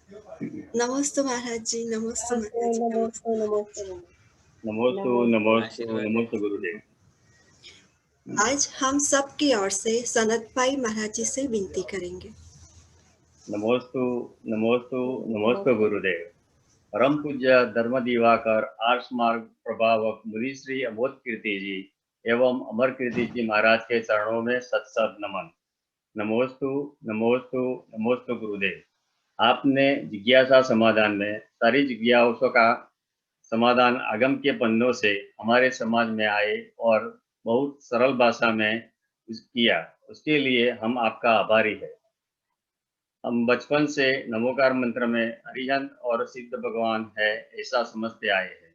नमस्ते महाराज जी, नमस्ते माता जी, नमस्ते नमस्ते। नमस्ते नमस्ते नमस्ते गुरुदेव। आज हम सब की ओर से सनत भाई महाराज जी से विनती करेंगे। नमोस्तु नमोस्तु नमोस्तु गुरुदेव। परम पूज्य धर्म दिवाकर आर्ष मार्ग प्रभावक मुनि श्री अबोध कीर्ति जी एवं अमर कीर्ति जी महाराज के चरणों में सत सत नमन। नमोस्तु नमोस्तु नमोस्तु गुरुदेव। आपने जिज्ञासा समाधान में सारी जिज्ञासाओं का समाधान आगम के पन्नों से हमारे समाज में आए और बहुत सरल भाषा में किया, उसके लिए हम आपका आभारी है। हम बचपन से नमोकार मंत्र में हरिहंत और सिद्ध भगवान है ऐसा समझते आए हैं।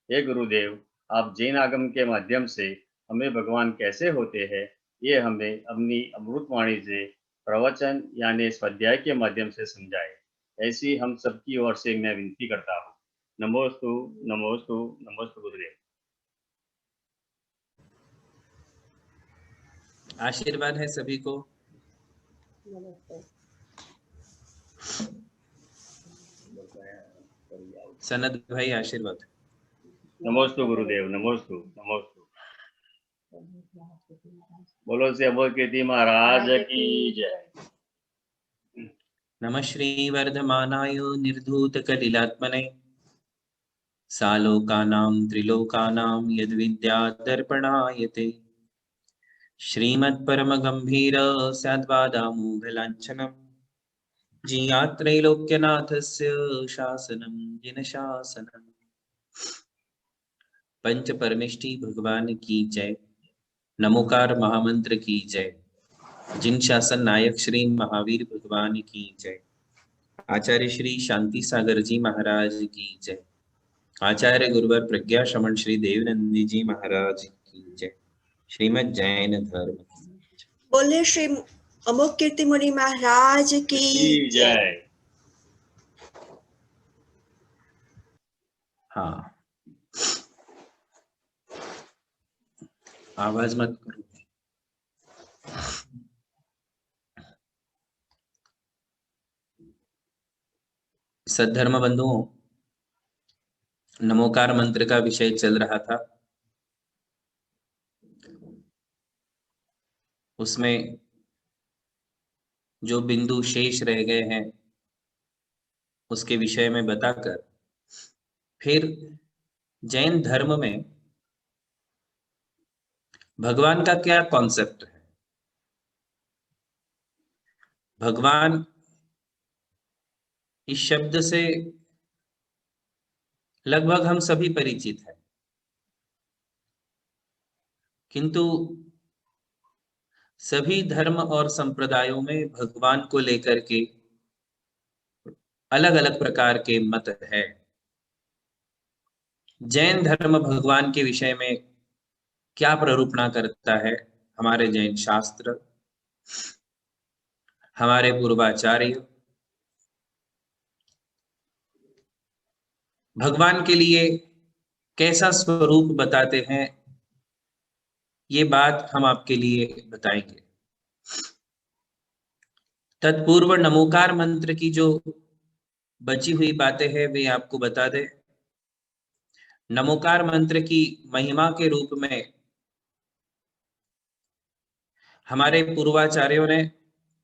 हे गुरुदेव, आप जैन आगम के माध्यम से हमें भगवान कैसे होते हैं ये हमें अपनी अमृतवाणी से प्रवचन यानी स्वाध्याय के माध्यम से समझाए, ऐसी हम सबकी ओर से मैं विनती करता हूँ। नमोस्तु नमोस्तु नमोस्तु गुरुदेव। आशीर्वाद है सभी को। सनत भाई आशीर्वाद। नमोस्तु गुरुदेव, नमोस्तु नमोस्तु। बोलो से अबोध कीर्ति महाराज की जय। नमः श्री वर्धमानाय निर्धूत कलिलात्मने सालोकानां त्रिलोकानां यद्विद्या दर्पणायते श्रीमत्परमगम्भीर स्याद्वादामोघलाञ्छनम् जियात्रैलोक्यनाथस्य शासनं जिनशासनम्। पंच परमेष्टि भगवान की जय। नमोकार महामंत्र की जय। जिन शासन नायक श्री महावीर भगवान की जय। आचार्य श्री शांति सागर जी महाराज की जय। आचार्य गुरुवर प्रज्ञा श्रमण श्री देवनंदी जी महाराज की जय। श्रीमद् जैन धर्म बोले श्री अमोघ कीर्ति मुनि महाराज की जय। हाँ, आवाज मत करो। सद्धर्म बंधुओं, नमोकार मंत्र का विषय चल रहा था। उसमें जो बिंदु शेष रह गए हैं उसके विषय में बताकर फिर जैन धर्म में भगवान का क्या कॉन्सेप्ट है। भगवान इस शब्द से लगभग हम सभी परिचित हैं, किंतु सभी धर्म और संप्रदायों में भगवान को लेकर के अलग अलग प्रकार के मत है। जैन धर्म भगवान के विषय में क्या प्ररूपणा करता है? हमारे जैन शास्त्र, हमारे पूर्वाचार्य भगवान के लिए कैसा स्वरूप बताते हैं, ये बात हम आपके लिए बताएंगे। तत्पूर्व नमोकार मंत्र की जो बची हुई बातें हैं वे आपको बता दे। नमोकार मंत्र की महिमा के रूप में हमारे पूर्वाचार्यों ने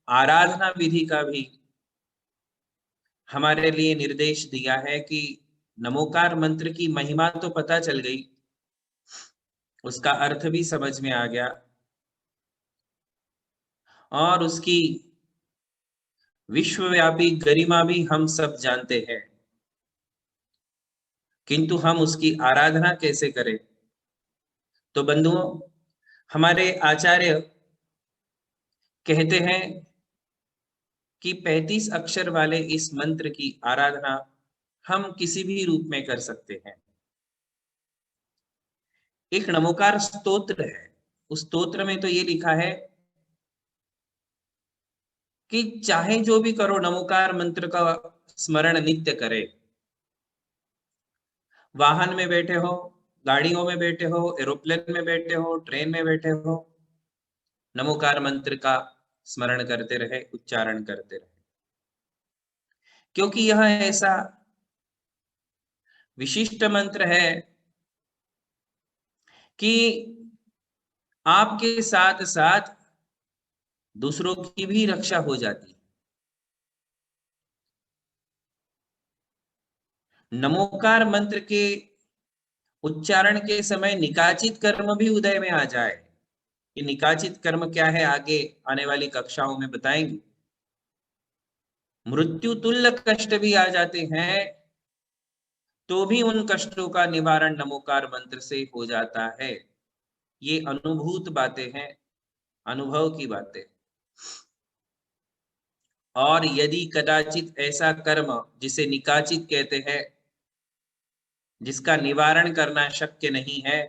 आराधना विधि का भी हमारे लिए निर्देश दिया है कि नमोकार मंत्र की महिमा तो पता चल गई, उसका अर्थ भी समझ में आ गया और उसकी विश्वव्यापी गरिमा भी हम सब जानते हैं, किंतु हम उसकी आराधना कैसे करें? तो बंधुओं, हमारे आचार्य कहते हैं कि 35 अक्षर वाले इस मंत्र की आराधना हम किसी भी रूप में कर सकते हैं। एक नमोकार स्तोत्र है, उस स्तोत्र में तो ये लिखा है कि चाहे जो भी करो नमोकार मंत्र का स्मरण नित्य करे। वाहन में बैठे हो, गाड़ियों में बैठे हो, एरोप्लेन में बैठे हो, ट्रेन में बैठे हो, नमोकार मंत्र का स्मरण करते रहे, उच्चारण करते रहे। क्योंकि यह ऐसा विशिष्ट मंत्र है कि आपके साथ साथ दूसरों की भी रक्षा हो जाती है। नमोकार मंत्र के उच्चारण के समय निकाचित कर्म भी उदय में आ जाए। कि निकाचित कर्म क्या है आगे आने वाली कक्षाओं में बताएंगे। मृत्यु तुल्य कष्ट भी आ जाते हैं तो भी उन कष्टों का निवारण नमोकार मंत्र से हो जाता है। ये अनुभूत बातें हैं, अनुभव की बातें। और यदि कदाचित ऐसा कर्म जिसे निकाचित कहते हैं, जिसका निवारण करना शक्य नहीं है,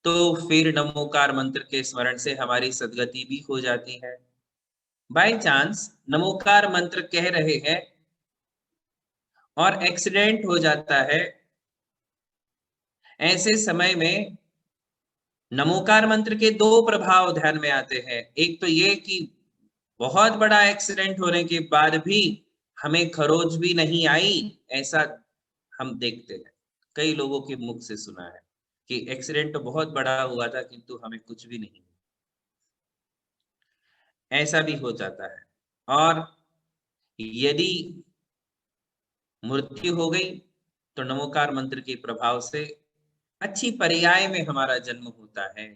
तो फिर नमोकार मंत्र के स्मरण से हमारी सद्गति भी हो जाती है। बाय चांस नमोकार मंत्र कह रहे हैं और एक्सीडेंट हो जाता है, ऐसे समय में नमोकार मंत्र के दो प्रभाव ध्यान में आते हैं। एक तो ये कि बहुत बड़ा एक्सीडेंट होने के बाद भी हमें खरोच भी नहीं आई, ऐसा हम देखते हैं। कई लोगों के मुख से सुना है कि एक्सीडेंट तो बहुत बड़ा हुआ था किंतु हमें कुछ भी नहीं, ऐसा भी हो जाता है। और यदि मृत्यु हो गई तो नमोकार मंत्र के प्रभाव से अच्छी पर्याय में हमारा जन्म होता है।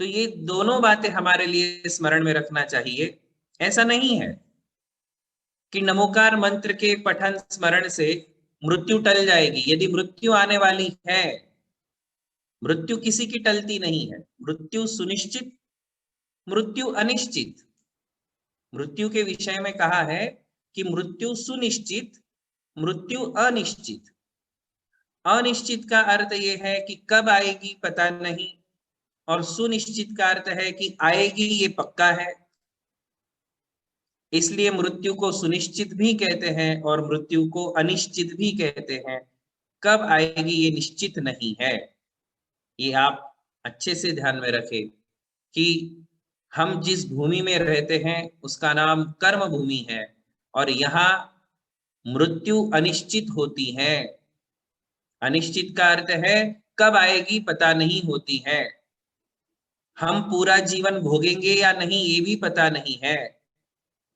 तो ये दोनों बातें हमारे लिए स्मरण में रखना चाहिए। ऐसा नहीं है कि नमोकार मंत्र के पठन स्मरण से मृत्यु टल जाएगी। यदि मृत्यु आने वाली है, मृत्यु किसी की टलती नहीं है। मृत्यु सुनिश्चित, मृत्यु अनिश्चित। मृत्यु के विषय में कहा है कि मृत्यु सुनिश्चित, मृत्यु अनिश्चित। अनिश्चित का अर्थ यह है कि कब आएगी पता नहीं, और सुनिश्चित का अर्थ है कि आएगी ये पक्का है। इसलिए मृत्यु को सुनिश्चित भी कहते हैं और मृत्यु को अनिश्चित भी कहते हैं। कब आएगी ये निश्चित नहीं है। ये आप अच्छे से ध्यान में रखें कि हम जिस भूमि में रहते हैं उसका नाम कर्म भूमि है, और यहाँ मृत्यु अनिश्चित होती है। अनिश्चित का अर्थ है कब आएगी पता नहीं होती है। हम पूरा जीवन भोगेंगे या नहीं ये भी पता नहीं है।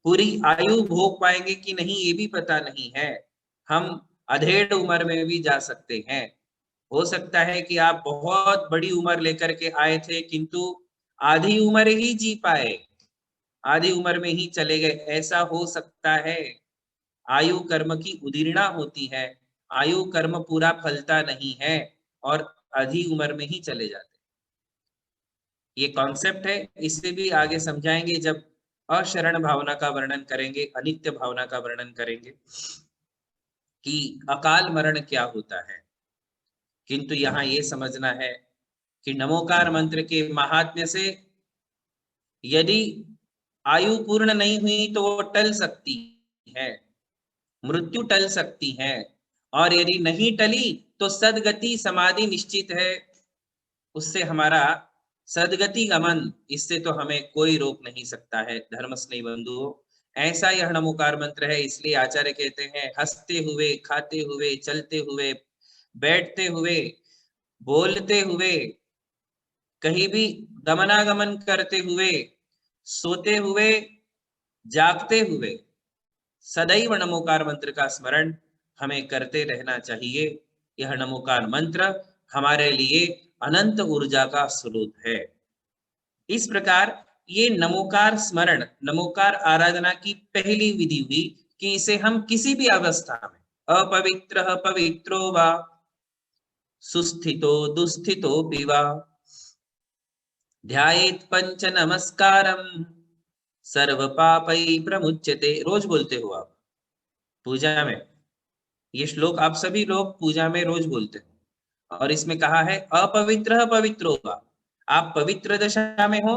पूरी आयु भोग पाएंगे कि नहीं ये भी पता नहीं है। हम अधेड़ उम्र में भी जा सकते हैं। हो सकता है कि आप बहुत बड़ी उम्र लेकर के आए थे किंतु आधी उम्र ही जी पाए, आधी उम्र में ही चले गए, ऐसा हो सकता है। आयु कर्म की उदीर्णा होती है, आयु कर्म पूरा फलता नहीं है और आधी उम्र में ही चले जाते। ये कॉन्सेप्ट है, इससे भी आगे समझाएंगे जब अशरण भावना का वर्णन करेंगे, अनित्य भावना का वर्णन करेंगे कि अकाल मरण क्या होता है। किंतु यहाँ ये समझना है कि नमोकार मंत्र के महात्म्य से यदि आयु पूर्ण नहीं हुई तो वो टल सकती है, मृत्यु टल सकती है, और यदि नहीं टली तो सदगति समाधि निश्चित है। उससे हमारा सदगति गमन, इससे तो हमें कोई रोक नहीं सकता है। धर्म स्नेही बंधुओं, ऐसा यह नमोकार मंत्र है। इसलिए आचार्य कहते हैं हंसते हुए, खाते हुए, चलते हुए, बैठते हुए, बोलते हुए, कहीं भी गमनागमन करते हुए, सोते हुए, जागते हुए सदैव नमोकार मंत्र का स्मरण हमें करते रहना चाहिए। यह नमोकार मंत्र हमारे लिए अनंत ऊर्जा का स्रोत है। इस प्रकार ये नमोकार स्मरण, नमोकार आराधना की पहली विधि हुई कि इसे हम किसी भी अवस्था में, अपवित्र पवित्रो वा सुस्थितो दुस्थितो वा ध्यायेत् पंच नमस्कारम सर्व पापै प्रमुच्यते। रोज बोलते हो आप पूजा में, ये श्लोक आप सभी लोग पूजा में रोज बोलते हो। और इसमें कहा है अपवित्र पवित्रो वा। आप पवित्र दशा में हो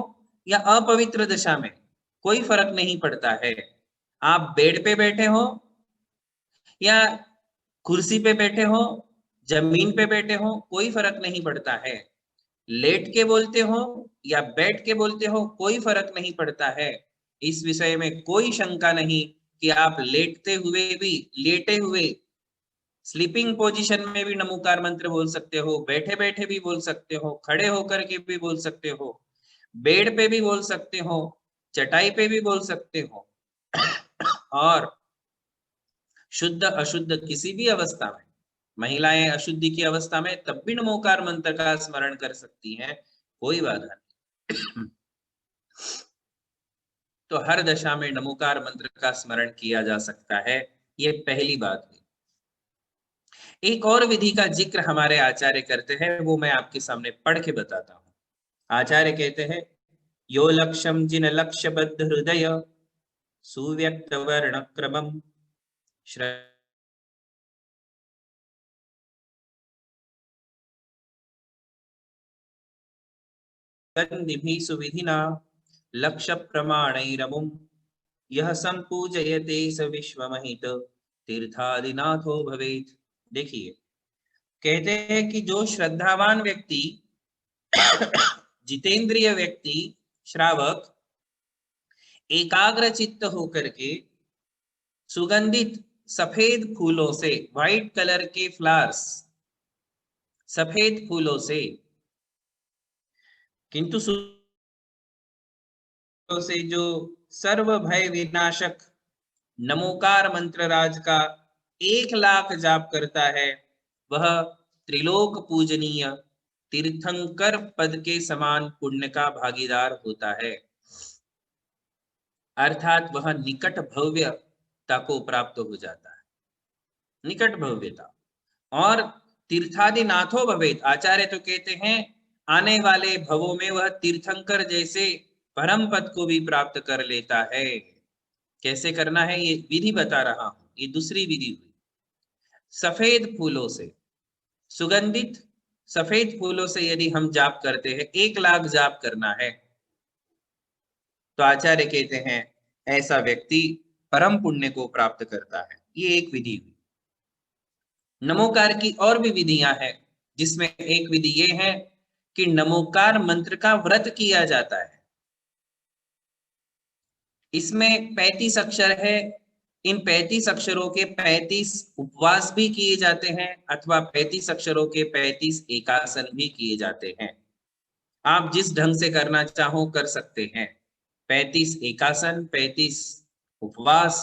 या अपवित्र दशा में, कोई फर्क नहीं पड़ता है। आप बेड पे बैठे हो या कुर्सी पे बैठे हो, जमीन पे बैठे हो, कोई फर्क नहीं पड़ता है। लेट के बोलते हो या बैठ के बोलते हो, कोई फर्क नहीं पड़ता है। इस विषय में कोई शंका नहीं कि आप लेटे हुए स्लीपिंग पोजीशन में भी नमोकार मंत्र बोल सकते हो, बैठे बैठे भी बोल सकते हो, खड़े होकर के भी बोल सकते हो, बेड पे भी बोल सकते हो, चटाई पे भी बोल सकते हो और शुद्ध अशुद्ध किसी भी अवस्था में, महिलाएं अशुद्धि की अवस्था में तब भी नमोकार मंत्र का स्मरण कर सकती हैं, कोई बाधा नहीं। तो हर दशा में नमोकार मंत्र का स्मरण किया जा सकता है, ये पहली बात हुई। एक और विधि का जिक्र हमारे आचार्य करते हैं, वो मैं आपके सामने पढ़ के बताता हूं। आचार्य कहते हैं, यो लक्ष्यम जिन लक्ष्यबद्ध हृदय सुव्यक्त वर्ण क्रमम सुविधिना लक्ष्य प्रमाणैरमुम यह संपूजयते स विश्वमहित तीर्थादिनाथो भवेत्। देखिए, कहते हैं कि जो श्रद्धावान व्यक्ति, जितेंद्रिय व्यक्ति, श्रावक एकाग्र चित्त होकर के सुगंधित सफेद फूलों से, व्हाइट कलर के फ्लावर्स, सफेद फूलों से, किंतु से जो सर्व भय विनाशक नमोकार मंत्र राज का 1 लाख जाप करता है, वह त्रिलोक पूजनीय तीर्थंकर पद के समान पुण्य का भागीदार होता है, अर्थात वह निकट भव्यता को प्राप्त हो जाता है, निकट भव्यता। और तीर्थादिनाथो भवेत्, आचार्य तो कहते हैं आने वाले भवों में वह तीर्थंकर जैसे परम पद को भी प्राप्त कर लेता है। कैसे करना है ये विधि बता रहा हूं, ये दूसरी विधि हुई। सफेद फूलों से, सुगंधित सफेद फूलों से यदि हम जाप करते हैं, 1 लाख जाप करना है, तो आचार्य कहते हैं ऐसा व्यक्ति परम पुण्य को प्राप्त करता है। ये एक विधि हुई। नमोकार की और भी विधियां हैं, जिसमें एक विधि ये है कि नमोकार मंत्र का व्रत किया जाता है। इसमें 35 अक्षर है, इन 35 अक्षरों के 35 उपवास भी किए जाते हैं, अथवा 35 अक्षरों के 35 एकासन भी किए जाते हैं। आप जिस ढंग से करना चाहो कर सकते हैं, 35 एकासन, 35 उपवास।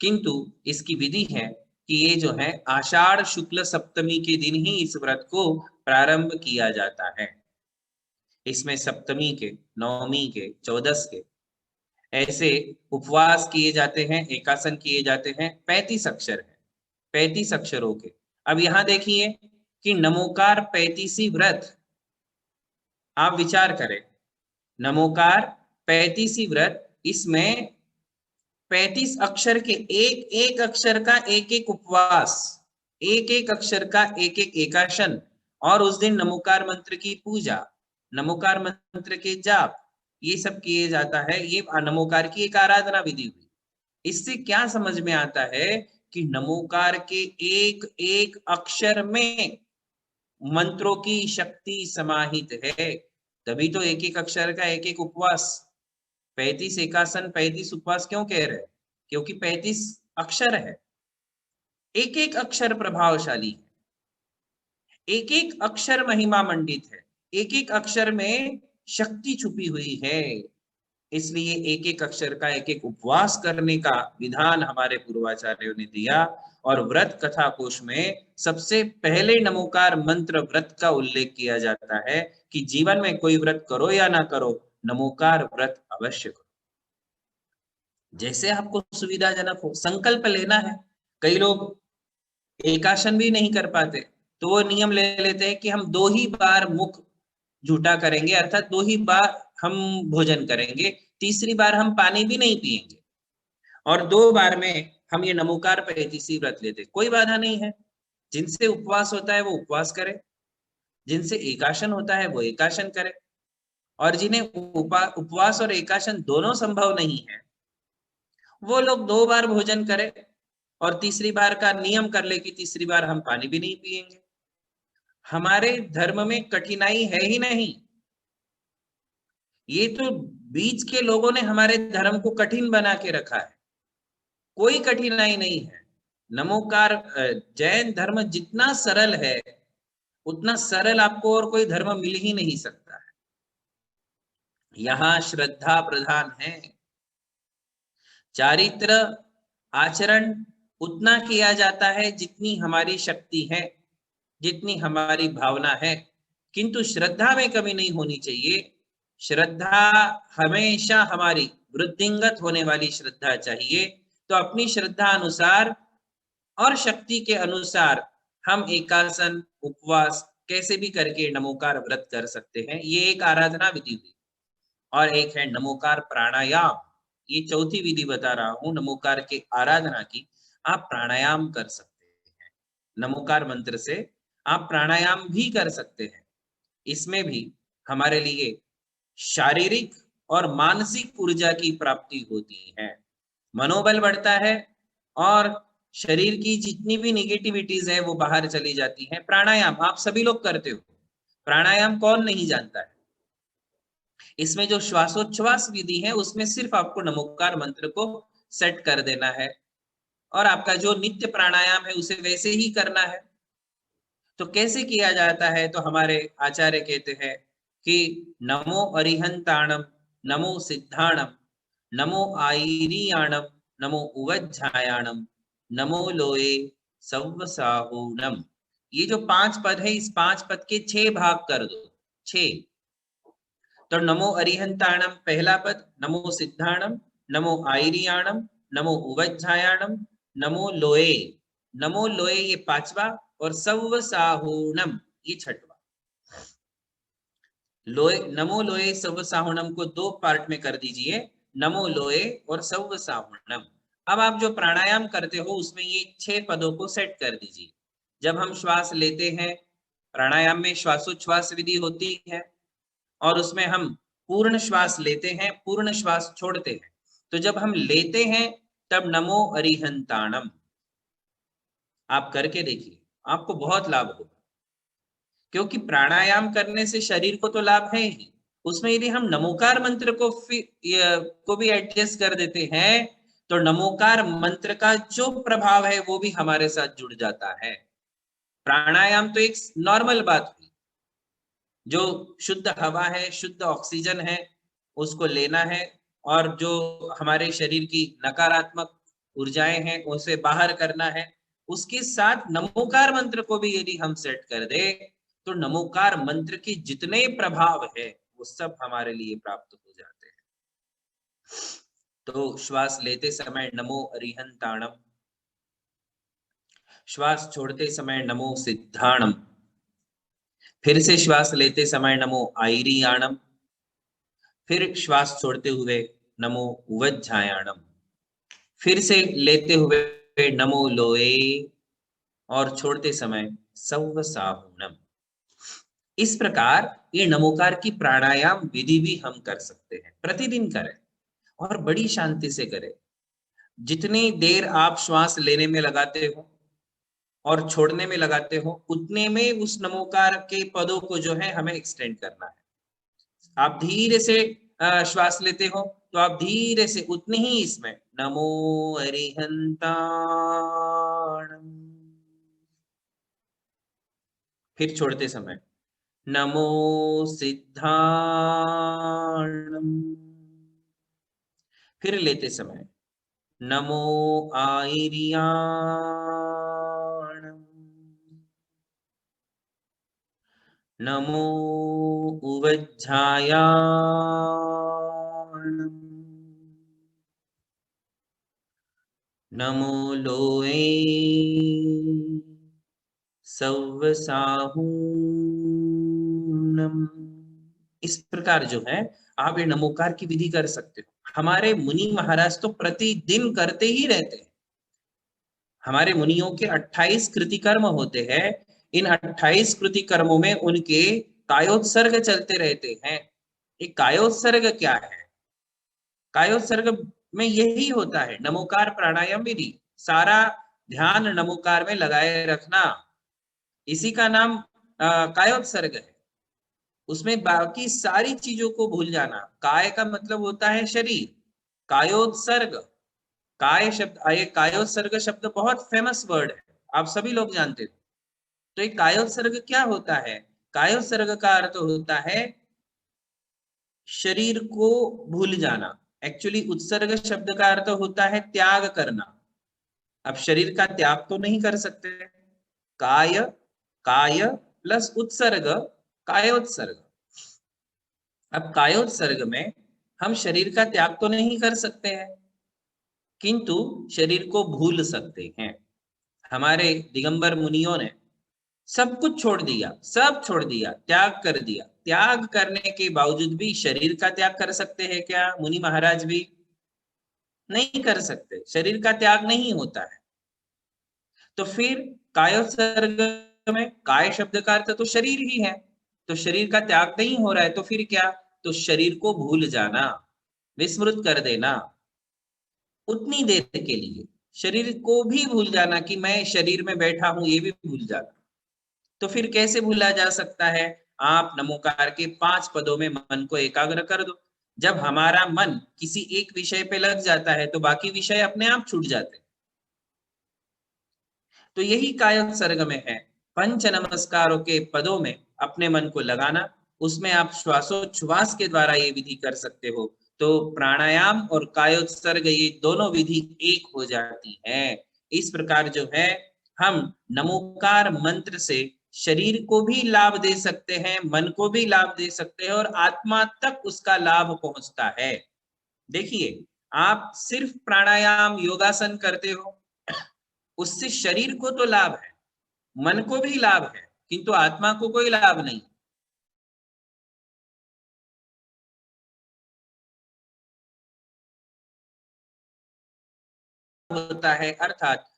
किंतु इसकी विधि है कि ये जो है आषाढ़ शुक्ल सप्तमी के दिन ही इस व्रत को प्रारंभ किया जाता है। इसमें सप्तमी के, नवमी के, 14 के ऐसे उपवास किए जाते हैं, एकासन किए जाते हैं। 35 अक्षर है, 35 अक्षरों के। अब यहां देखिए कि नमोकार 35 व्रत, आप विचार करें, नमोकार 35 व्रत, इसमें 35 अक्षर के एक एक अक्षर का एक एक उपवास, एक एक अक्षर का एक एक एकाशन, और उस दिन नमोकार मंत्र की पूजा, नमोकार मंत्र के जाप, ये सब किए जाता है। ये नमोकार की एक आराधना विधि हुई। इससे क्या समझ में आता है कि नमोकार के एक एक अक्षर में मंत्रों की शक्ति समाहित है। तभी तो एक एक अक्षर का एक एक उपवास, 35 एकासन, 35 उपवास क्यों कह रहे हैं? क्योंकि 35 अक्षर है, एक एक अक्षर प्रभावशाली है, एक एक अक्षर महिमा मंडित है, एक एक अक्षर में शक्ति छुपी हुई है। इसलिए एक एक अक्षर का एक एक उपवास करने का विधान हमारे पूर्वाचार्यों ने दिया। और व्रत कथा कोश में सबसे पहले नमोकार मंत्र व्रत का उल्लेख किया जाता है कि जीवन में कोई व्रत करो या ना करो, नमोकार व्रत अवश्य करो, जैसे आपको सुविधाजनक हो। संकल्प लेना है। कई लोग एकाशन भी नहीं कर पाते, तो वो नियम ले लेते हैं कि हम 2 ही बार मुख झूठा करेंगे, अर्थात 2 ही बार हम भोजन करेंगे, तीसरी बार हम पानी भी नहीं पिएंगे, और 2 बार में हम ये नमोकार 35 व्रत लेते। कोई बाधा नहीं है। जिनसे उपवास होता है वो उपवास करे, जिनसे एकाशन होता है वो एकाशन करे, और जिन्हें उपवास और एकाशन दोनों संभव नहीं है, वो लोग 2 बार भोजन करे और तीसरी बार का नियम कर ले कि तीसरी बार हम पानी भी नहीं पिएंगे। हमारे धर्म में कठिनाई है ही नहीं। ये तो बीच के लोगों ने हमारे धर्म को कठिन बना के रखा है। कोई कठिनाई नहीं है। नमोकार जैन धर्म जितना सरल है उतना सरल आपको और कोई धर्म मिल ही नहीं सकता है। यहाँ श्रद्धा प्रधान है, चारित्र आचरण उतना किया जाता है जितनी हमारी शक्ति है, जितनी हमारी भावना है, किंतु श्रद्धा में कमी नहीं होनी चाहिए। श्रद्धा हमेशा हमारी वृद्धिंगत होने वाली श्रद्धा चाहिए। तो अपनी श्रद्धा अनुसार और शक्ति के अनुसार हम एकासन उपवास कैसे भी करके नमोकार व्रत कर सकते हैं। ये एक आराधना विधि हुई। और एक है नमोकार प्राणायाम, ये चौथी विधि बता रहा हूं नमोकार के आराधना की। आप प्राणायाम कर सकते हैं, नमोकार मंत्र से आप प्राणायाम भी कर सकते हैं। इसमें भी हमारे लिए शारीरिक और मानसिक ऊर्जा की प्राप्ति होती है, मनोबल बढ़ता है और शरीर की जितनी भी निगेटिविटीज है वो बाहर चली जाती है। प्राणायाम आप सभी लोग करते हो, प्राणायाम कौन नहीं जानता है। इसमें जो श्वासोच्छ्वास विधि है उसमें सिर्फ आपको नमोकार मंत्र को सेट कर देना है और आपका जो नित्य प्राणायाम है उसे वैसे ही करना है। तो कैसे किया जाता है, तो हमारे आचार्य कहते हैं कि नमो अरिहंताणम, नमो सिद्धाणम, नमो आईरियाणम, नमो उवज्झायाणम, नमो लोए सव्वसाहूणम। ये जो 5 पद है, इस 5 पद के 6 भाग कर दो, 6। तो नमो अरिहंताणम पहला पद, नमो सिद्धाणम, नमो आईरियाणम, नमो उवज्झायाणम, नमो लोए, नमो लोए ये 5वां और सव्वसाहूणम ये 6वां। लोए, नमो लोए सव्वसाहूणम को 2 पार्ट में कर दीजिए, नमो लोए और सव्वसाहूणम। अब आप जो प्राणायाम करते हो उसमें ये 6 पदों को सेट कर दीजिए। जब हम श्वास लेते हैं, प्राणायाम में श्वासोच्छ्वास विधि होती है और उसमें हम पूर्ण श्वास लेते हैं, पूर्ण श्वास छोड़ते हैं। तो जब हम लेते हैं तब नमो अरिहंताणम आप करके देखिए, आपको बहुत लाभ होगा। क्योंकि प्राणायाम करने से शरीर को तो लाभ है ही, उसमें यदि हम नमोकार मंत्र को भी एडजस्ट कर देते हैं तो नमोकार मंत्र का जो प्रभाव है वो भी हमारे साथ जुड़ जाता है। प्राणायाम तो एक नॉर्मल बात हुई, जो शुद्ध हवा है, शुद्ध ऑक्सीजन है, उसको लेना है और जो हमारे शरीर की नकारात्मक ऊर्जाएं हैं उसे बाहर करना है। उसके साथ नमोकार मंत्र को भी यदि हम सेट कर दे तो नमोकार मंत्र के जितने प्रभाव है वो सब हमारे लिए प्राप्त हो जाते हैं। तो श्वास लेते समय नमो अरिहंताणम, श्वास छोड़ते समय नमो सिद्धाणम, फिर से श्वास लेते समय नमो आईरियाणम, फिर श्वास छोड़ते हुए नमो उवज्झायाणम, फिर से लेते हुए नमो लोए और छोड़ते समय सव्वसाहूणम। इस प्रकार ये नमोकार की प्राणायाम विधि भी हम कर सकते हैं। प्रतिदिन करें और बड़ी शांति से करें। जितनी देर आप श्वास लेने में लगाते हो और छोड़ने में लगाते हो उतने में उस नमोकार के पदों को जो है हमें एक्सटेंड करना है। आप धीरे से श्वास लेते हो तो आप धीरे से उतनी ही इसमें नमो अरिहंताणम, फिर छोड़ते समय नमो सिद्धाणम, फिर लेते समय नमो आईरियाणम, नमो उवज्झायाणम, नमो लोए सव्वसाहूणम। इस प्रकार जो है आप ये नमोकार की विधि कर सकते हो। हमारे मुनि महाराज तो प्रतिदिन करते ही रहते हैं। हमारे मुनियों के 28 कृतिकर्म होते हैं। इन 28 कृतिकर्मों में उनके कायोत्सर्ग चलते रहते हैं। ये कायोत्सर्ग क्या है? कायोत्सर्ग में यही होता है नमोकार प्राणायाम विधि, सारा ध्यान नमोकार में लगाए रखना, इसी का नाम कायोत्सर्ग है। उसमें बाकी सारी चीजों को भूल जाना। काय का मतलब होता है शरीर, कायोत्सर्ग, काय शब्द, ये कायोत्सर्ग शब्द बहुत फेमस वर्ड है, आप सभी लोग जानते थे। तो ये कायोत्सर्ग क्या होता है? कायोत्सर्ग का अर्थ होता है शरीर को भूल जाना। एक्चुअली उत्सर्ग शब्द का अर्थ होता है त्याग करना। अब शरीर का त्याग तो नहीं कर सकते, काय, काय प्लस उत्सर्ग, कायोत्सर्ग। अब कायोत्सर्ग में हम शरीर का त्याग तो नहीं कर सकते हैं, किंतु शरीर को भूल सकते हैं। हमारे दिगंबर मुनियों ने सब कुछ छोड़ दिया, सब छोड़ दिया, त्याग कर दिया। त्याग करने के बावजूद भी शरीर का त्याग कर सकते हैं क्या मुनि महाराज भी? नहीं कर सकते, शरीर का त्याग नहीं होता है। तो फिर कायोत्सर्ग में काय शब्द का अर्थ तो शरीर ही है, तो शरीर का त्याग नहीं हो रहा है, तो फिर क्या? तो शरीर को भूल जाना, विस्मृत कर देना, उतनी देर के लिए शरीर को भी भूल जाना कि मैं शरीर में बैठा हूं, ये भी भूल जाना। तो फिर कैसे भूला जा सकता है? आप नमोकार के 5 पदों में मन को एकाग्र कर दो। जब हमारा मन किसी एक विषय पे लग जाता है तो बाकी विषय अपने आप छूट जाते हैं। तो यही कायोत्सर्ग में है, पंच नमस्कारों के पदों में अपने मन को लगाना, उसमें आप श्वासोच्छ्वास के द्वारा ये विधि कर सकते हो। तो प्राणायाम और कायोत्सर्ग ये दोनों विधि एक हो जाती है। इस प्रकार जो है हम नमोकार मंत्र से शरीर को भी लाभ दे सकते हैं, मन को भी लाभ दे सकते हैं और आत्मा तक उसका लाभ पहुंचता है। देखिए, आप सिर्फ प्राणायाम योगासन करते हो, उससे शरीर को तो लाभ है, मन को भी लाभ है, किंतु आत्मा को कोई लाभ नहीं। होता है अर्थात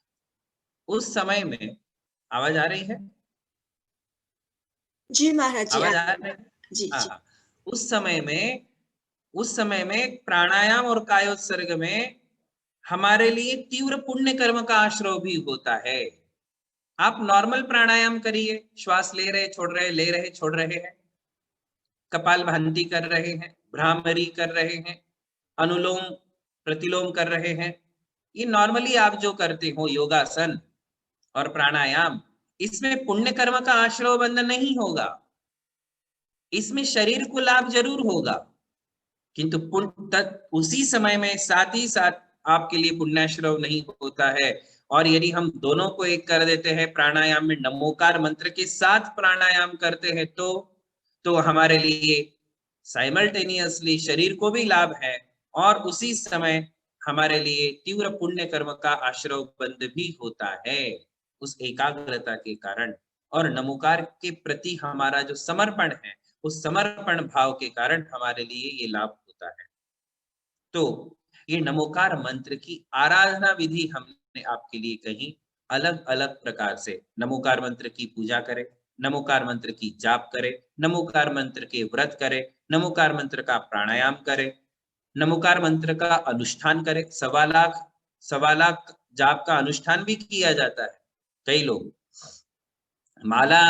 उस समय में, आवाज आ रही है? जी महाराज जी, आवाज आ रही है? जी जी। हाँ, उस समय में प्राणायाम और कायोत्सर्ग में हमारे लिए तीव्र पुण्य कर्म का आश्रय भी होता है। आप नॉर्मल प्राणायाम करिए, श्वास ले रहे छोड़ रहे, ले रहे छोड़ रहे हैं, कपाल भांति कर रहे हैं, भ्रामरी कर रहे हैं, अनुलोम प्रतिलोम कर रहे हैं, ये नॉर्मली आप जो करते हो योगासन और प्राणायाम, इसमें पुण्य कर्म का आश्रय बंधन नहीं होगा। इसमें शरीर को लाभ जरूर होगा, किंतु उसी समय में साथ ही साथ आपके लिए पुण्याश्रय नहीं होता है। और यदि हम दोनों को एक कर देते हैं, प्राणायाम में नमोकार मंत्र के साथ प्राणायाम करते हैं, तो हमारे लिए साइमल्टेनियसली शरीर को भी लाभ है और उसी समय हमारे लिए तीव्र पुण्य कर्म का आश्रय बंध भी होता है उस एकाग्रता के कारण। और नमोकार के प्रति हमारा जो समर्पण है, उस समर्पण भाव के कारण हमारे लिए ये लाभ होता है। तो ये नमोकार मंत्र की आराधना विधि हमने आपके लिए कही, अलग अलग प्रकार से नमोकार मंत्र की पूजा करें, नमोकार मंत्र की जाप करें, नमोकार मंत्र के व्रत करें, नमोकार मंत्र का प्राणायाम करें, नमोकार मंत्र का अनुष्ठान करें। 1.25 लाख जाप का अनुष्ठान भी किया जाता है। कई लोग माला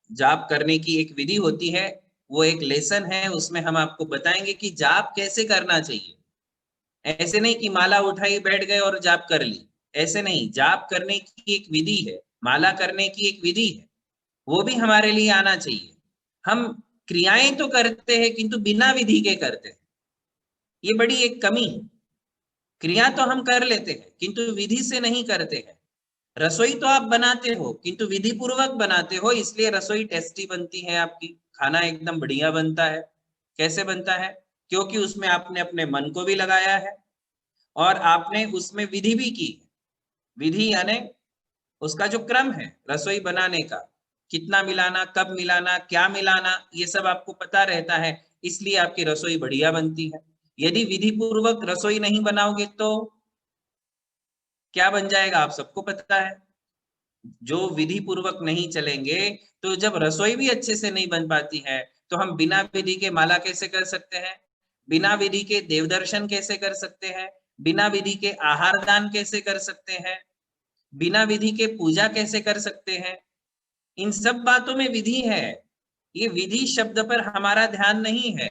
जाप करने की एक विधि होती है, वो एक लेसन है, उसमें हम आपको बताएंगे कि जाप कैसे करना चाहिए। ऐसे नहीं कि माला उठाई बैठ गए और जाप कर ली, ऐसे नहीं। जाप करने की एक विधि है, माला करने की एक विधि है, वो भी हमारे लिए आना चाहिए। हम क्रियाएं तो करते हैं किंतु बिना विधि के करते हैं, ये बड़ी एक कमी है। क्रिया तो हम कर लेते हैं किंतु विधि से नहीं करते हैं। रसोई तो आप बनाते हो किंतु विधि पूर्वक बनाते हो, इसलिए रसोई टेस्टी बनती है, आपकी खाना एकदम बढ़िया बनता है। कैसे बनता है? क्योंकि उसमें आपने अपने मन को भी लगाया है और आपने उसमें विधि भी की। विधि यानी उसका जो क्रम है रसोई बनाने का, कितना मिलाना, कब मिलाना, क्या मिलाना, ये सब आपको पता रहता है, इसलिए आपकी रसोई बढ़िया बनती है। यदि विधि पूर्वक रसोई नहीं बनाओगे तो क्या बन जाएगा, आप सबको पता है। जो विधि पूर्वक नहीं चलेंगे तो जब रसोई भी अच्छे से नहीं बन पाती है, तो हम बिना विधि के माला कैसे कर सकते हैं, बिना विधि के देवदर्शन कैसे कर सकते हैं, बिना विधि के आहार दान कैसे कर सकते हैं, बिना विधि के पूजा कैसे कर सकते हैं। इन सब बातों में विधि है, ये विधि शब्द पर हमारा ध्यान नहीं है।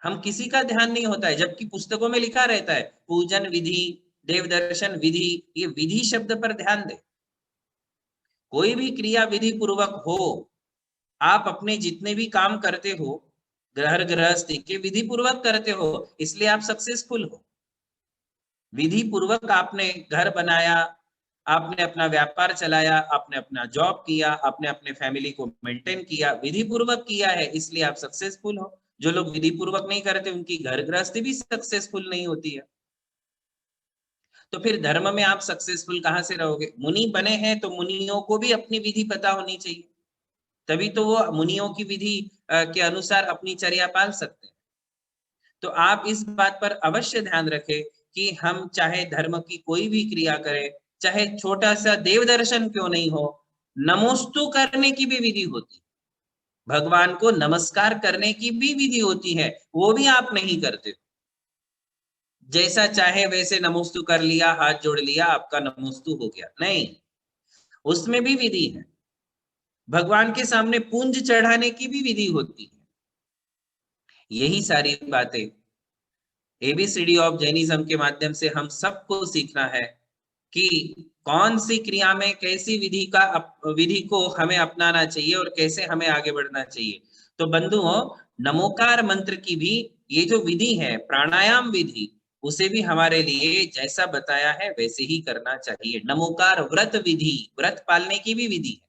हम किसी का ध्यान नहीं होता है, जबकि पुस्तकों में लिखा रहता है पूजन विधि, देव दर्शन विधि। ये विधि शब्द पर ध्यान दे। कोई भी क्रिया विधि पूर्वक हो, आप अपने जितने भी काम करते हो गृहस्थी के विधि पूर्वक करते हो, इसलिए आप सक्सेसफुल हो। विधि पूर्वक आपने घर बनाया, आपने अपना व्यापार चलाया, आपने अपना जॉब किया, आपने अपने फैमिली को मेंटेन किया, विधि पूर्वक किया है, इसलिए आप सक्सेसफुल हो। जो लोग विधि पूर्वक नहीं करते उनकी घर गृहस्थी भी सक्सेसफुल नहीं होती है। तो फिर धर्म में आप सक्सेसफुल कहां से रहोगे? मुनि बने हैं तो मुनियों को भी अपनी विधि पता होनी चाहिए, तभी तो वो मुनियों की विधि के अनुसार अपनी चर्या पाल सकते हैं। तो आप इस बात पर अवश्य ध्यान रखें कि हम चाहे धर्म की कोई भी क्रिया करें, चाहे छोटा सा देव दर्शन क्यों नहीं हो, नमोस्तु करने की भी विधि होती, भगवान को नमस्कार करने की भी विधि होती है, वो भी आप नहीं करते। जैसा चाहे वैसे नमोस्तु कर लिया, हाथ जोड़ लिया, आपका नमोस्तु हो गया, नहीं, उसमें भी विधि है। भगवान के सामने पुंज चढ़ाने की भी विधि होती है। यही सारी बातें एबीसीडी ऑफ जैनिज्म के माध्यम से हम सबको सीखना है कि कौन सी क्रिया में कैसी विधि को हमें अपनाना चाहिए और कैसे हमें आगे बढ़ना चाहिए। तो बंधुओं, नमोकार मंत्र की भी ये जो विधि है, प्राणायाम विधि, उसे भी हमारे लिए जैसा बताया है वैसे ही करना चाहिए। नमोकार व्रत विधि, व्रत पालने की भी विधि है।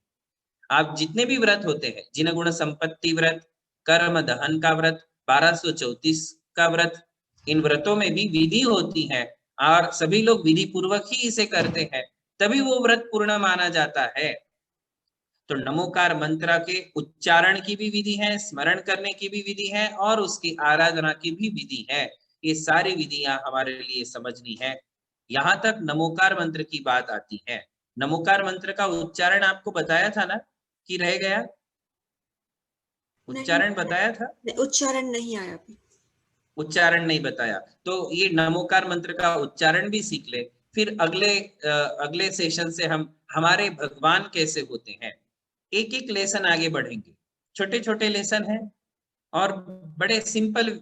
आप जितने भी व्रत होते हैं, जिन गुण संपत्ति व्रत, कर्म दहन का व्रत, 1234 का व्रत, इन व्रतों में भी विधि होती है और सभी लोग विधि पूर्वक ही इसे करते हैं, तभी वो व्रत पूर्ण माना जाता है। तो नमोकार मंत्र के उच्चारण की भी विधि है, स्मरण करने की भी विधि है और उसकी आराधना की भी विधि है। ये सारी विधियां हमारे लिए समझनी है। यहां तक नमोकार मंत्र की बात आती है। नमोकार मंत्र का उच्चारण आपको बताया था ना कि रह गया? उच्चारण बताया था? उच्चारण नहीं आया अभी। उच्चारण नहीं बताया, तो ये नमोकार मंत्र का उच्चारण भी सीख ले। फिर अगले सेशन से हम हमारे भगवान कैसे होते हैं, एक एक लेसन आगे बढ़ेंगे। छोटे छोटे लेसन हैं और बड़े सिंपल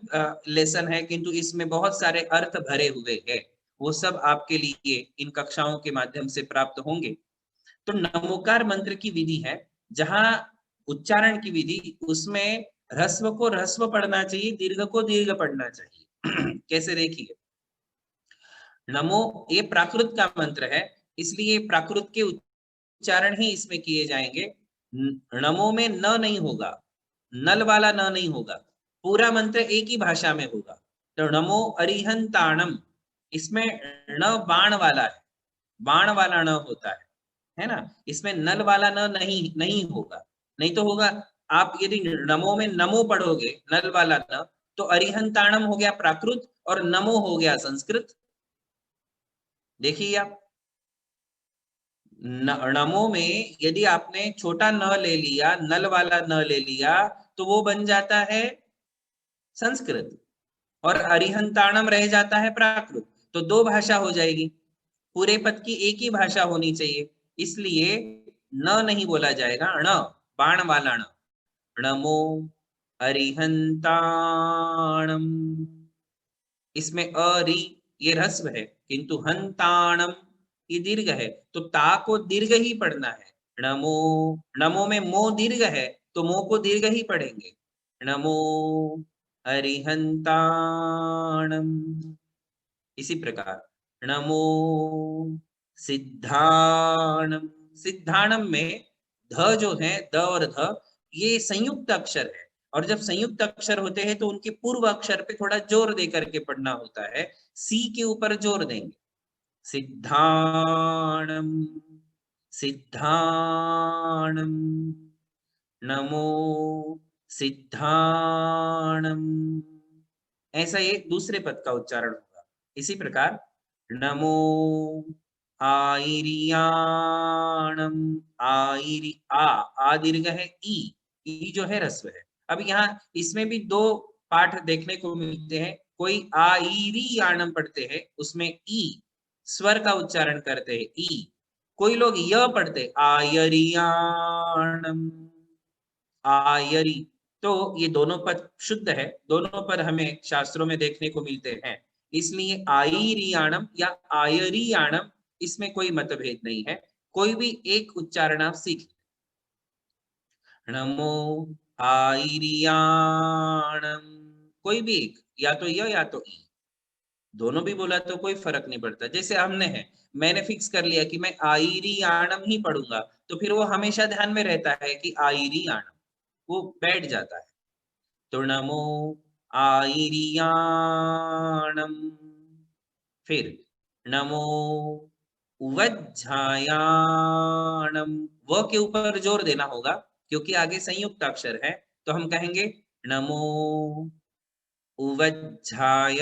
लेसन है, किंतु इसमें बहुत सारे अर्थ भरे हुए हैं। वो सब आपके लिए इन कक्षाओं के माध्यम से प्राप्त होंगे। तो नमोकार मंत्र की विधि है, जहां उच्चारण की विधि, उसमें ह्रस्व को ह्रस्व पढ़ना चाहिए, दीर्घ को दीर्घ पढ़ना चाहिए। कैसे? देखिए, नमो ये प्राकृत का मंत्र है, इसलिए प्राकृत के उच्चारण ही इसमें किए जाएंगे। नमो में न नहीं होगा, नल वाला न नहीं होगा, पूरा मंत्र एक ही भाषा में होगा। तो नमो अरिहंताणम, इसमें न बाण वाला है, बाण वाला न होता है ना? इसमें नल वाला न नहीं होगा। नहीं तो होगा, आप यदि नमो में नमो पढ़ोगे नल वाला न, तो अरिहंताणम हो गया प्राकृत और नमो हो गया संस्कृत। देखिए आप, नमो में यदि आपने छोटा न ले लिया, नल वाला न ले लिया, तो वो बन जाता है संस्कृत और अरिहंताणम रह जाता है प्राकृत। तो दो भाषा हो जाएगी, पूरे पद की एक ही भाषा होनी चाहिए, इसलिए न नहीं बोला जाएगा, ण, बाण वाला ण। नमो अरिहंताणम, इसमें अरि ये ह्रस्व है, किंतु हंताणम ये दीर्घ है, तो ता को दीर्घ ही पढ़ना है। नमो, नमो में मो दीर्घ है, तो मो को दीर्घ ही पढ़ेंगे। नमो अरिहंताणम। इसी प्रकार नमो सिद्धाणम, सिद्धाणम में ध जो है, द और ध ये संयुक्त अक्षर है, और जब संयुक्त अक्षर होते हैं तो उनके पूर्व अक्षर पे थोड़ा जोर दे करके पढ़ना होता है, सी के ऊपर जोर देंगे। सिद्धाणम, सिद्धाणम, नमो सिद्धाणम, ऐसा ये दूसरे पद का उच्चारण होगा। इसी प्रकार नमो आइरियाणम, आइरी, आ दीर्घ है, ई जो है ह्रस्व है। अब यहाँ इसमें भी दो पाठ देखने को मिलते हैं। कोई आइरियाणम पढ़ते हैं, उसमें ई स्वर का उच्चारण करते हैं, ई। कोई लोग य पढ़ते, आयरियाणम, आयरी, तो ये दोनों पद शुद्ध है, दोनों पद हमें शास्त्रों में देखने को मिलते हैं, इसलिए आईरियाणम या आयरियाणम इसमें कोई मतभेद नहीं है, कोई भी एक उच्चारण आप सीख। नमो आईरियाणम, कोई भी एक, या तो य या तो ई, दोनों भी बोला तो कोई फर्क नहीं पड़ता। जैसे हमने है, मैंने फिक्स कर लिया कि मैं आईरियाणम ही पढ़ूंगा, तो फिर वो हमेशा ध्यान में रहता है कि आईरियाणम, वो बैठ जाता है। तो नमो आईरियाणम, फिर नमो उवज्झायाणम, व के ऊपर जोर देना होगा क्योंकि आगे संयुक्त अक्षर है, तो हम कहेंगे नमो उवज्झायाणम,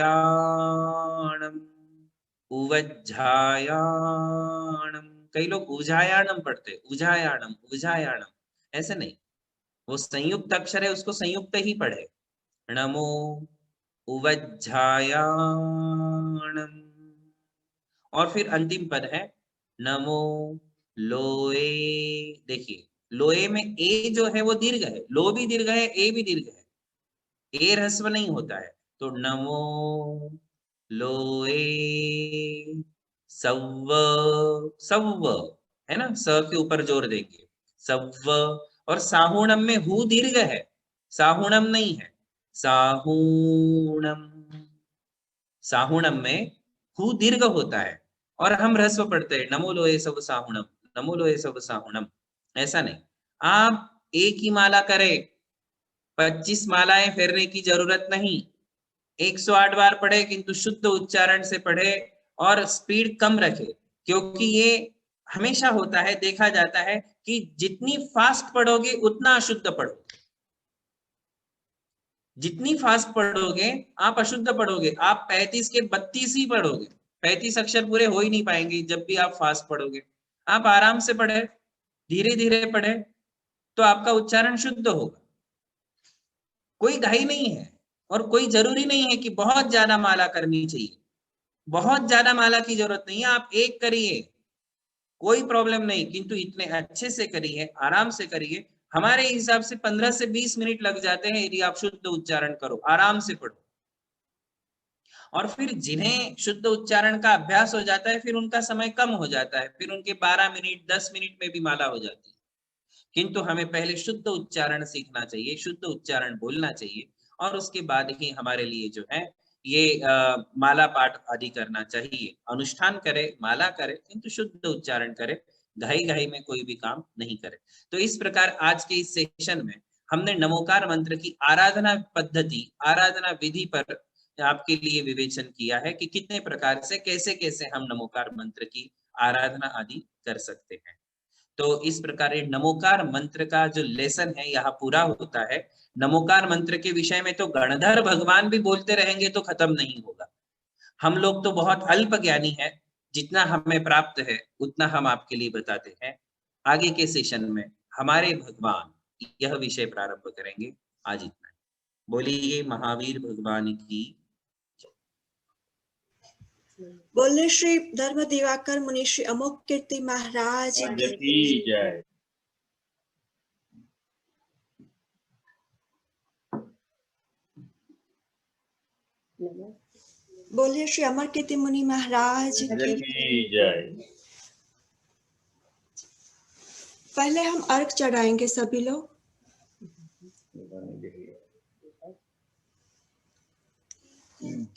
उवज्झायाणम। कई लोग उजायाणम पढ़ते, उजायाणम उजायाणम, ऐसे नहीं, वो संयुक्त अक्षर है, उसको संयुक्त ही पढ़े। नमो उवज्झायाणम, और फिर अंतिम पद है नमो लोए। देखिए लोए में ए जो है वो दीर्घ है, लो भी दीर्घ है, ए भी दीर्घ है, ए ह्रस्व नहीं होता है। तो नमो लोए सव्व, सव्व है ना, स के ऊपर जोर देंगे, सव्व। और साहुणम में हु दीर्घ है, साहुणम नहीं है, साहुणम, साहुणम में हु दीर्घ होता है और हम ह्रस्व पढ़ते हैं, नमो लोए सब साहुणम, नमो लोए सब साहुणम, ऐसा नहीं। आप एक ही माला करें, 25 मालाएं फेरने की जरूरत नहीं, 108 बार पढ़े किंतु शुद्ध उच्चारण से पढ़े और स्पीड कम रखे, क्योंकि ये हमेशा होता है, देखा जाता है कि जितनी फास्ट पढ़ोगे उतना अशुद्ध पढ़ोगे, जितनी फास्ट पढ़ोगे आप अशुद्ध पढ़ोगे, आप 35 के 32 ही पढ़ोगे, 35 अक्षर पूरे हो ही नहीं पाएंगे जब भी आप फास्ट पढ़ोगे। आप आराम से पढ़े, धीरे धीरे पढ़े, तो आपका उच्चारण शुद्ध होगा। कोई घाई नहीं है और कोई जरूरी नहीं है कि बहुत ज्यादा माला करनी चाहिए, बहुत ज्यादा माला की जरूरत नहीं है, आप एक करिए, कोई प्रॉब्लम नहीं, किंतु इतने अच्छे से करिए, आराम से करिए। हमारे हिसाब से 15 से 20 मिनट लग जाते हैं यदि आप शुद्ध उच्चारण करो, आराम से पढ़ो। और फिर जिन्हें शुद्ध उच्चारण का अभ्यास हो जाता है, फिर उनका समय कम हो जाता है, फिर उनके 12 मिनट 10 मिनट में भी माला हो जाती है। किंतु हमें पहले शुद्ध उच्चारण सीखना चाहिए, शुद्ध उच्चारण बोलना चाहिए, और उसके बाद ही हमारे लिए जो है ये माला पाठ आदि करना चाहिए। अनुष्ठान करे, माला करे, किंतु शुद्ध उच्चारण करे, घाई घाई में कोई भी काम नहीं करे। तो इस प्रकार आज के इस सेशन में हमने नमोकार मंत्र की आराधना पद्धति, आराधना विधि पर आपके लिए विवेचन किया है कि कितने प्रकार से, कैसे कैसे हम नमोकार मंत्र की आराधना आदि कर सकते हैं। तो इस प्रकार ये नमोकार मंत्र का जो लेसन है यहाँ पूरा होता है। नमोकार मंत्र के विषय में तो गणधर भगवान भी बोलते रहेंगे तो खत्म नहीं होगा। हम लोग तो बहुत अल्प ज्ञानी है, जितना हमें प्राप्त है उतना हम आपके लिए बताते हैं। आगे के सेशन में हमारे भगवान यह विषय प्रारंभ करेंगे। आज इतना ही। बोलिए महावीर भगवान की। बोले श्री धर्म दिवाकर मुनि श्री अमोघ कीर्ति महाराज की जय। बोले श्री अमर कीर्ति मुनि महाराज की जय। पहले हम अर्घ चढ़ाएंगे सभी लोग।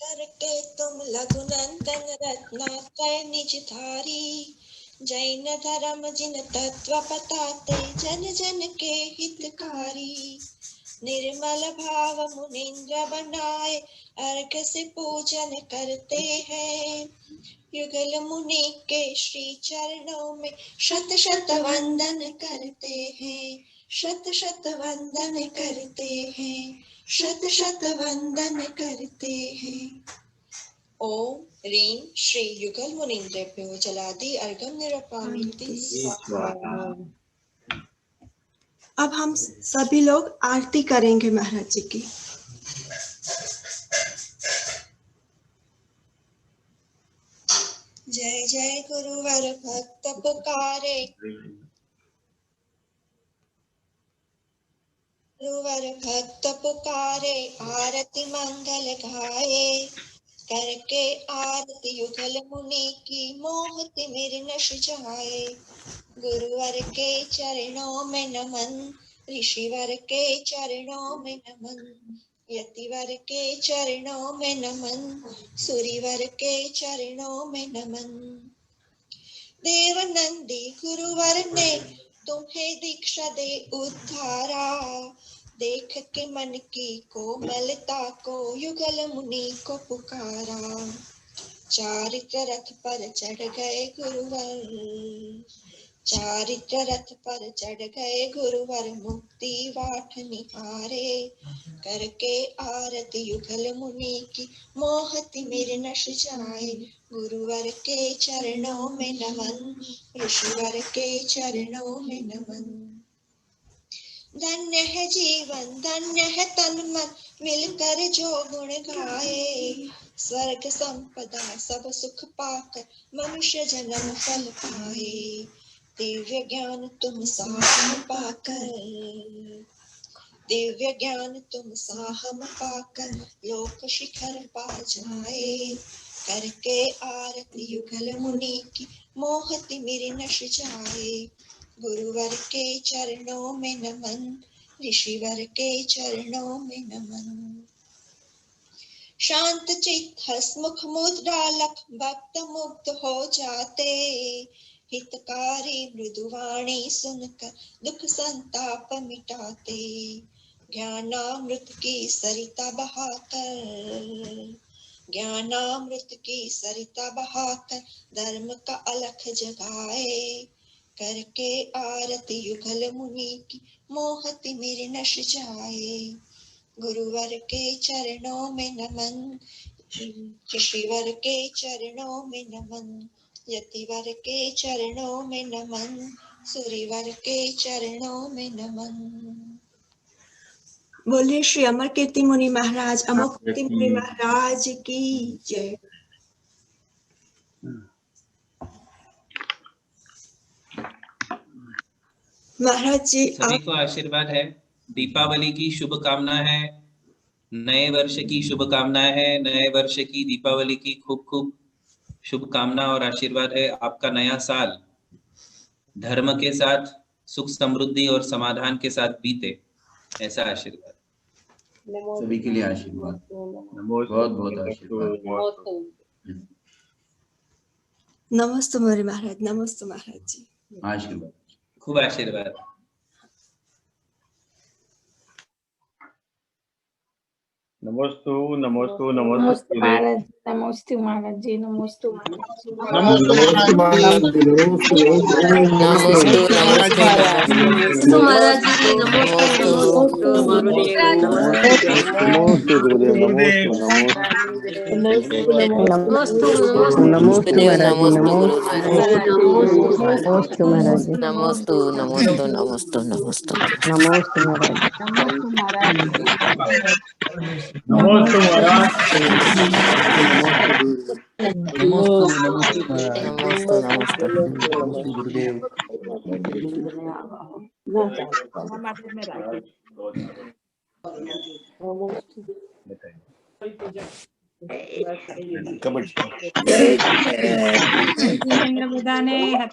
करके तुम लघुनंदन रत्नात्रय निजधारी, जैन धर्म जिन तत्व बताते जन जन के हितकारी। निर्मल भाव मुनीन्द्र बनाए अर्घ से पूजन करते हैं, युगल मुनि के श्री चरणों में शत शत वंदन करते हैं, शत शत वंदन करते हैं, शत शत वंदन करते हैं। ओम ह्रीं श्री युगल मुनीन्द्रेभ्यो जलादि अर्घं निरपामीति स्वाहा। अब हम सभी लोग आरती करेंगे महाराज जी की। जय जय गुरुवर भक्त पुकारे, गुरुवर भक्त पुकारे आरती मंगल गाए, करके आरती युगल मुनि की मोहति मेरे नश जाए। गुरुवर के चरणों में नमन, ऋषिवर के चरणों में नमन, यतिवर के चरणों में नमन, सूरिवर के चरणों में नमन। देवनंदी गुरुवर ने तुम्हें दीक्षा दे उद्धारा, देख के मन की कोमलता को युगल मुनि को पुकारा। चारित्र रथ पर चढ़ गए गुरुवर, चारित्र रथ पर चढ़ गए गुरुवर, मुक्ति वाट निहारे, करके आरती युगल मुनि की मोहति मेरे नश जाए। गुरुवर के चरणों में नमन, ऋषिवर के चरणों में नमन। धन्य है जीवन धन्य है तन मन, मिलकर जो गुण गाए, स्वर्ग संपदा सब सुख पाकर मनुष्य जन्म फल पाए। दिव्य ज्ञान तुम साहम पाकर, दिव्य ज्ञान तुम साहम पाकर लोक शिखर पा जाए, करके आरती युगल मुनि की मोहति मेरे नश जाए। गुरुवर के चरणों में नमन, ऋषिवर के चरणों में नमन। शांत चित्त हसमुख मुद्रा लख भक्त मुग्ध हो जाते, हितकारी मृदुवाणी सुनकर दुख संताप मिटाते। ज्ञानामृत की सरिता बहाकर, ज्ञानामृत की सरिता बहाकर धर्म का अलख जगाए, करके आरती युगल मुनि की मोहति मेरे नश जाए। गुरुवर के चरणों में नमन, ऋषिवर के चरणों में नमन, यतिवर के चरणों में नमन, सूरिवर के चरणों में नमन। बोलिए श्री अमर कीर्ति मुनि महाराज, अमर कीर्ति मुनि महाराज की जय। महाराज जी सभी को आशीर्वाद है। दीपावली की शुभकामना है, नए वर्ष की शुभकामनाएं है। नए वर्ष की दीपावली की खूब खूब शुभकामना और आशीर्वाद है। आपका नया साल धर्म के साथ सुख समृद्धि और समाधान के साथ बीते, ऐसा आशीर्वाद सभी के लिए आशीर्वाद, बहुत बहुत आशीर्वाद। नमस्ते मोरे महाराज, नमस्ते महाराज जी, आशीर्वाद, खूब आशीर्वाद। नमोस्तु नमोस्तु नमस्ते नमोस्तु महाराज, नमस्ते महाराज जी, नमस्ते महाराज जी, नमस्ते महाराज जी, नमस्ते महाराज जी, नमस्ते गुरुदेव, नमस्ते महाराज जी, नमस्ते महाराज जी, नमोस्तु नमोस्तु नमोस्तु नमोस्तु नमस्ते महाराज जी, नमस्ते महाराज जी, नमोस्तु महाराज, नमोस्तु नमोस्तु गुरुदेव। धन्यवाद।